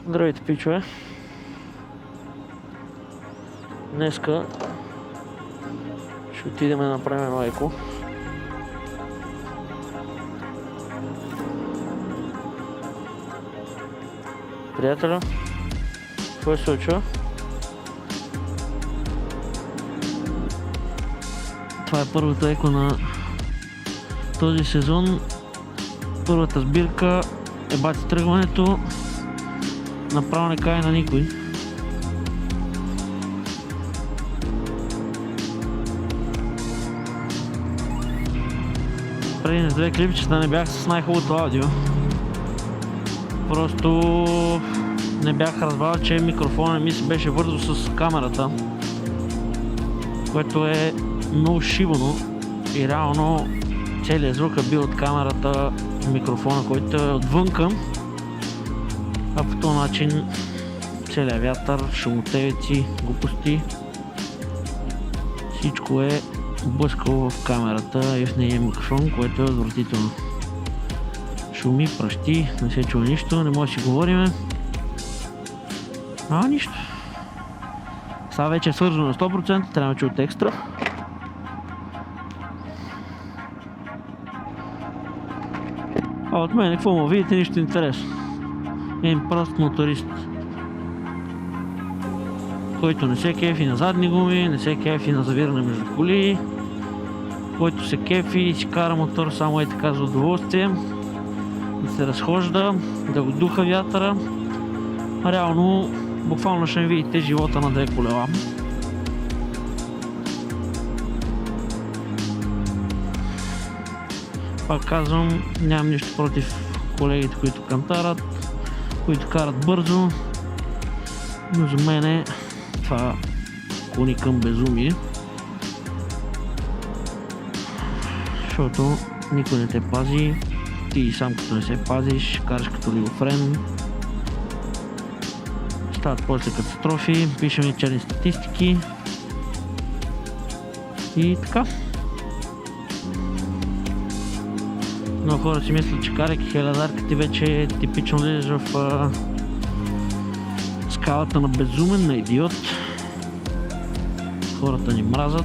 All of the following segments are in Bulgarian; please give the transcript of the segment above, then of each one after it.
Здравейте, пичове! Днеска ще отидем да направим едно еко. Приятеля, какво се случва? Това е първото еко на този сезон. Първата сбирка е бати тръгването. Направо не кае на никой. Преди с две клипчета не бях с най-хубавото аудио. Просто не бях разбрал, че микрофонът ми се беше вързал с камерата, което е много шибано и реално целият звук е бил от камерата, микрофона, който е отвънка, а по този начин целият вятър, шумотевици, глупости, всичко е блъскало в камерата и в нейния микрофон, което е отвратително. Шуми, пръщи, не се чува нищо, не може да си говориме. Нищо. Сега вече е свързано на 100%, трябва да чуят екстра. А от мен какво му видите, нищо интересно. Един прост моторист, който не се кефи на задни гуми, не се кефи на завиране между коли, който се кефи и си кара мотор само е така за удоволствие, да се разхожда, да го духа вятъра. Реално, буквално ще видите живота на две колела. Пак казвам, нямам нищо против колегите, които кантарат, които карат бързо, но за мен това клони към безумие, защото никой не те пази, ти сам като не се пазиш, караш като лигофрен, стават после катастрофи, пишем черни статистики и така. Много хора си мислят, че карайки хилядарка ти вече типично влизаш в скалата на безумен, на идиот. Хората ни мразят,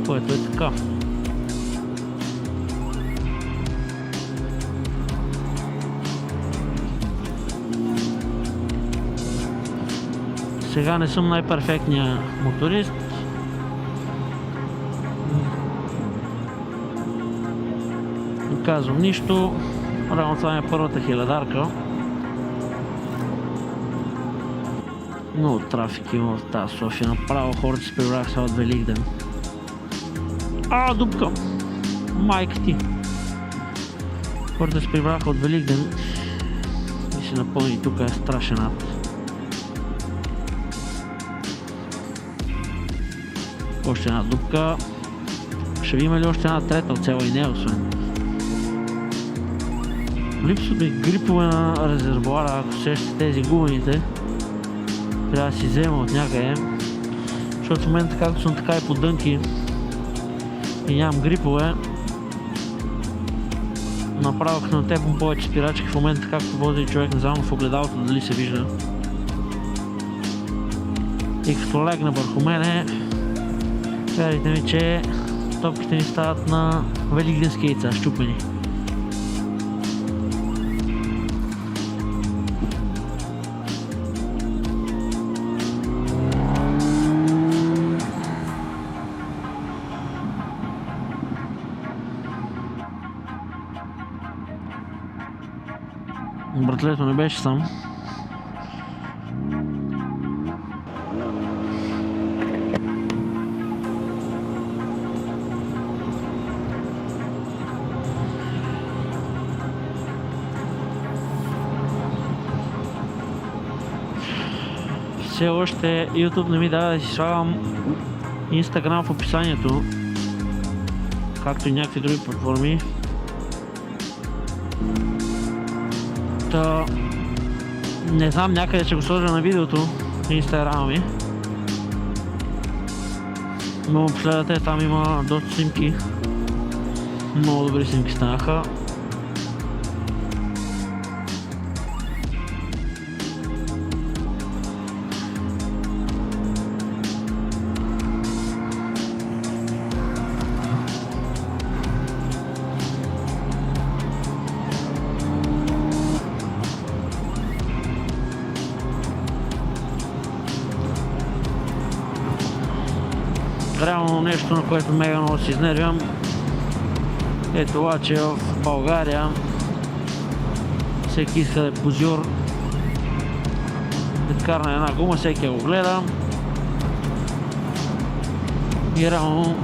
което е така. Сега не съм най-перфектният моторист. Не казвам нищо. Реално това е първата хилядарка. Много трафик има в тази София. Направо хората се прибраха сега от Великден. Дупка! Майка ти! Хората се прибраха от Великден и се напълни, тук е страшен ад. Още една дупка. Ще ви има ли още една трета от цяла и не, освен? Липсват ми грипове на резервуара, ако сещате тези губените. Трябва да си взема от някъде. Защото в момента както съм така и по дънки и нямам грипове, направо като натепвам повече спирачки в момента както вози човек, не знам в огледалото дали се вижда. И като легна върху мене, вярвайте ми, че топките ни стават на великденски яйца, щупени. Братлето не беше сам. Все още YouTube не ми дава да си слагам Instagram в описанието, както и някакви други платформи. Не знам, някъде ще го сложа на видеото в Инстаграма ми. Но последата там има доста снимки. Много добри снимки станаха. Реално нещо, на което мега много се изнервям, е това, че в България всеки иска да е позор, да карна една гума, всеки го гледа и реално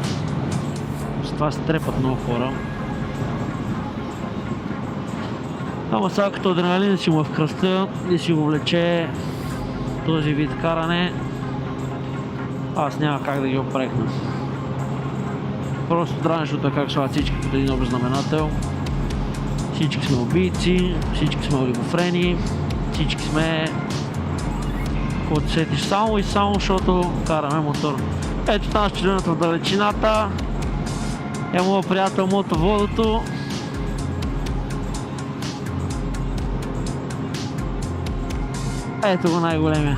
с това се трепат много хора. Ама сега като адреналин си му е в кръста и си го влече този вид каране, аз няма как да ги опрекна. Просто дранешното е как слагат всички под един общ знаменател. Всички сме убийци, всички сме олигофрени, всички сме каквото сетиш само и само, защото караме мотор. Ето там щелината в далечината е моят приятел мотоводото. Ето го най-големия.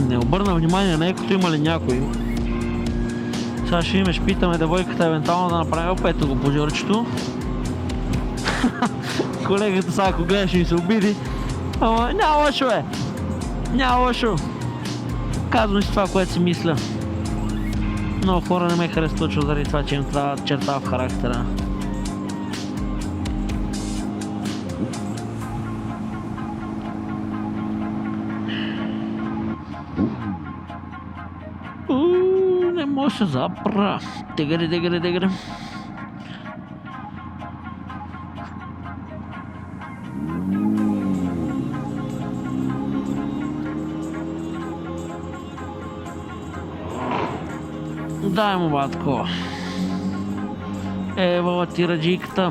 Не обърна внимание на екото има ли някой. Сега ще имаш, питаме девойката евентуално да направим. Опа, ето го позорчето. Колегата сега ако гледаш ми се обиди. Ама няма лошо бе. Няма лошо. Казвам си това, което си мисля. Много хора не ме харесват точно заради това, че им трябва черта в характера. Не може да запра. Тегъре. Дай му батко. Ева тираджиката.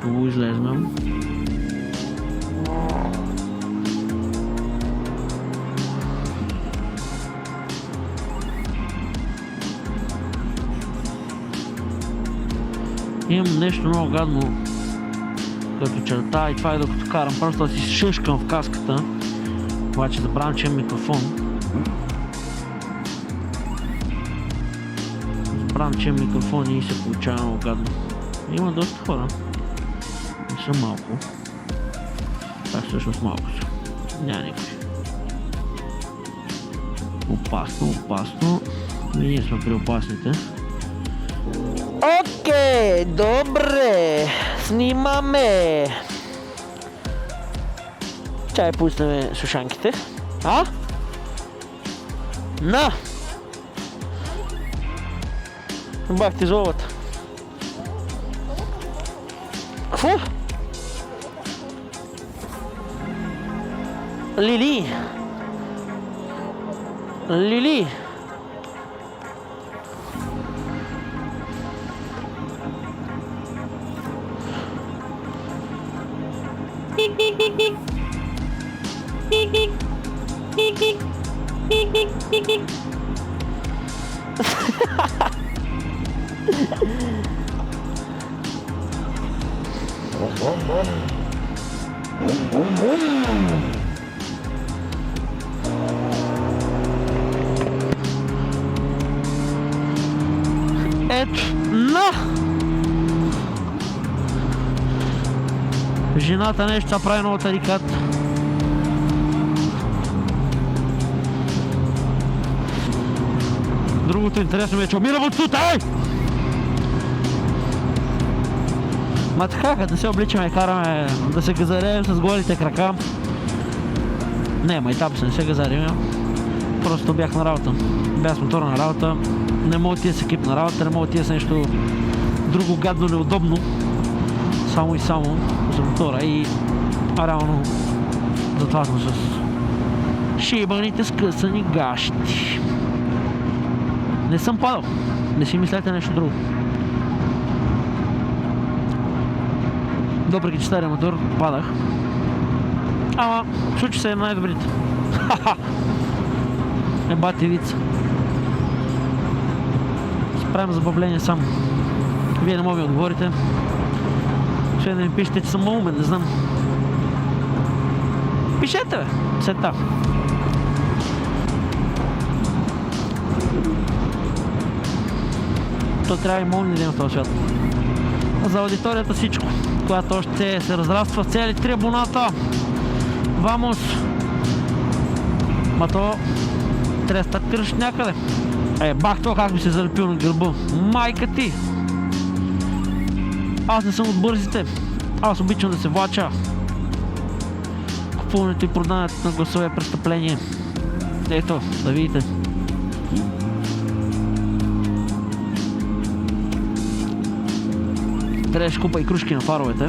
Хубаво излезнем. Имам нещо много гадно като черта и това е докато карам. Просто да си шушкам в каската. Обаче забравям, че имам микрофон. Забравям, че имам микрофон и се получава много гадно. Има доста хора. Не са малко. Так всъщност малко са. Няма никой. Опасно. И ние сме при опасните. Окей, добре. Снимаме. Чай пуснем слушанките. А? На! Бах ти злобата. Кво? Лили! Ето, на! Жената нещо прави много тарикат. Другото интересно ми е, че умира от тута, ей! Ма така, като се обличаме и караме да се газареем с голите крака. Не, майтап се, не се газарим. Просто бях на работа. Бях с моторна работа. Не мога тия с екип на работа, не мога тия с нещо друго гадно, неудобно. Само и само за мотора и реално затова съм с шибаните скъсани гащи. Не съм падал. Не си мислете нещо друго. Въпреки че стария мотор падах. Ама случи се най-добрите. Бати вица. Правим забавление само. Вие не мога да ми отговорите. Ще да ми пишете, че съм малумен, не знам. Пишете, бе! Сета. То трябва и молни да има в този свят. За аудиторията всичко, която още се разраства цели 3 абоната. Вамос! Ма то трябва да стартираш някъде. Бах това как ми се залепил на гърба. Майка ти! Аз не съм от бързите. Аз обичам да се влача. Купуването и продаването на гласове е престъпление. Ето, да видите. Трябваше купа и кружки на фаровете,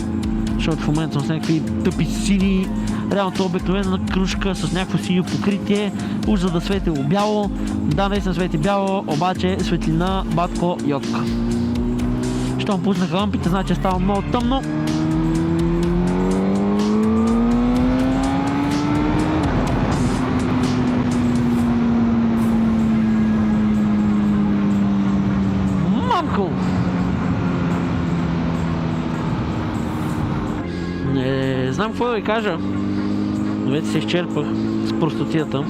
защото в момента съм с някакви тъпи сини. Реално това обикновена кружка с някакво синьо покритие, уж за да светило бяло. Да, наистина свети бяло, обаче светлина батко йок. Щом пуснаха лампите, значи става много тъмно. Мамко! Не знам какво да ви кажа. Вече се изчерпах с простотията.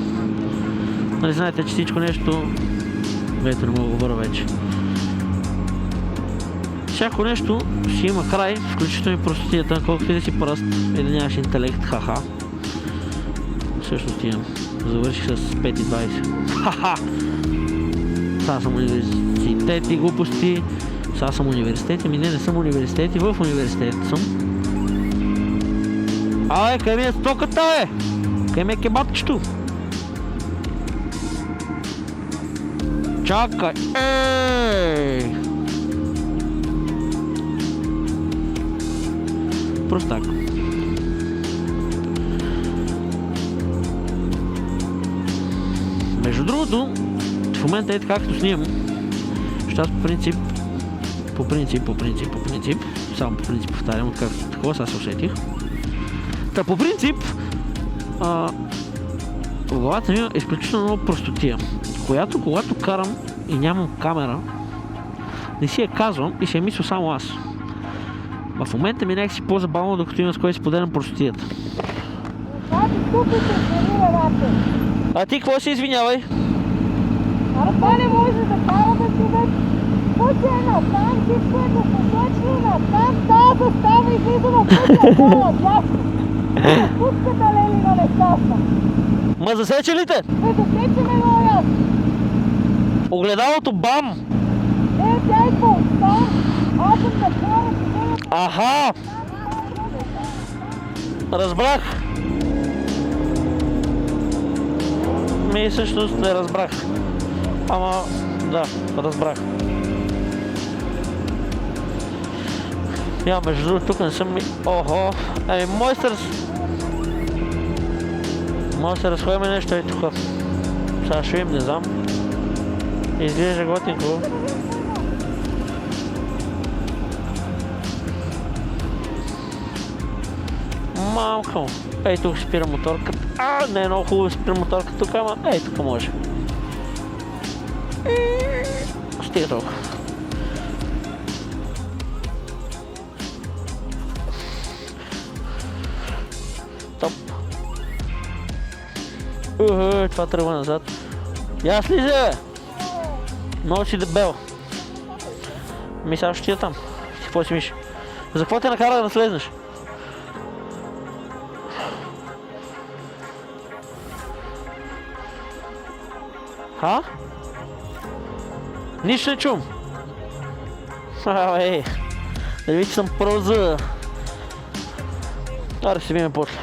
Нали знаете, че всичко нещо... Вече не мога да говоря вече. Всяко нещо ще има край, включително и простотията, колкото и да си пръст и да нямаш интелект, ха-ха. Всъщност имам. Завърших с 5,20. Ха-ха! Сега съм университет и глупости. Сега съм университет, ами не съм университет и в университет съм. Къй ми е стоката, бе? Къй ми е кебабчето? Чакай! Просто така. Между другото, в момента е така, както снимам. Защото аз по принцип, само по принцип повтарям, откакто такова, сега се усетих. Та по принцип, в главата ми е изключително много простотия, която когато карам и нямам камера, не си я казвам и си я мисля само аз. В момента ми е някакси по-забавно, докато имам с кой споделям простотията. А ти какво си, извинявай? Това не може да кара да човек. Пътя е натам, всичко е посочено натам, тази застава и влиза в пътя, това дясно. Пуската лели на нещастна. Ма засече ли те? Засече ме много ясно. Огледалото бам! Тя е по-остан. Аз съм такова. Аха! Разбрах! Всъщност не разбрах. Ама, да, разбрах. Между другото, тук не съм ми... Охо! Може да се разходим нещо и тук. Сега ще видим, не знам. Изглежда готинко. Мамка. Ей, тук спира моторката. Не е много хубаво спира моторката тук, ама ей, тук може. Стига толкова. Топ. Това тръгва назад. Я слиза, бе! Много си дебел. Сега ще тия там. Ти какво си миш? За какво те накара да слезнеш? Ха? Нищо не чум. Да ви, че съм проза. Аре, ще видим после.